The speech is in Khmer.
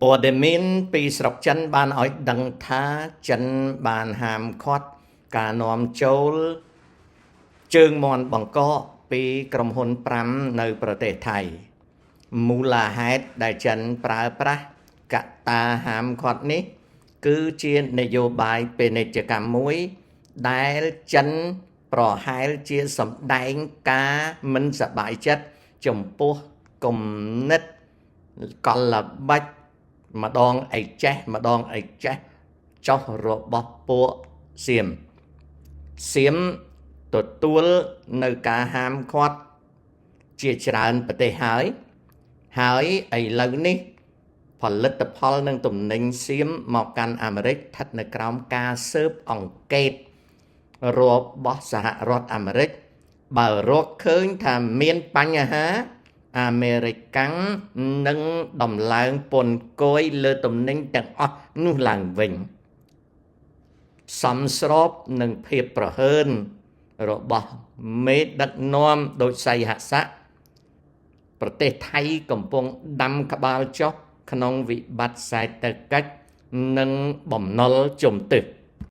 ព័ត៌មានពីស្រុកចិនបានឲ្យដឹងថាចិនបានហាមឃាត់ការនាំចូលជើងមាន់បង្កកពីក្រុមហ៊ុន5នៅប្រទេសថៃមូលហេតុដែលចិនប្រើប្រាស់កត្តាហាមឃាត់នេះគឺជានយោបាយពាណិជ្ជកម្មមួយដែលចិនប្រហែលជាសម្ដែងការមិនសប្បាយចិត្តចំពោះគំនិតកលល្បិចម្ដងអីចេះចុះរបស់ពួកសៀមទទួលនៅការហាមឃាត់ជាច្រើនប្រទេសហើយឥឡូវនេះផលិតផលនិងទំនិញសៀមមកកាន់អាមេរិកស្ថិតនៅក្រោមការស៊ើបអង្កេតរបស់សហរដ្ឋអាមេរិកបើរកឃើញថាមានបញ្ហាអាមេរិកាំងនឹងដំឡើងពន្ធគយលើទំនិញទាំងអស់នោះឡើងវិញសមស្របនឹងភាពប្រហើនរបស់មេដឹកនាំដូចសីហស័ក្តិប្រទេសថៃកំពុងដាំក្បាលចុះក្នុងវិបត្តិសេដ្ឋកិច្ចនិងបំណុលជំទឹះ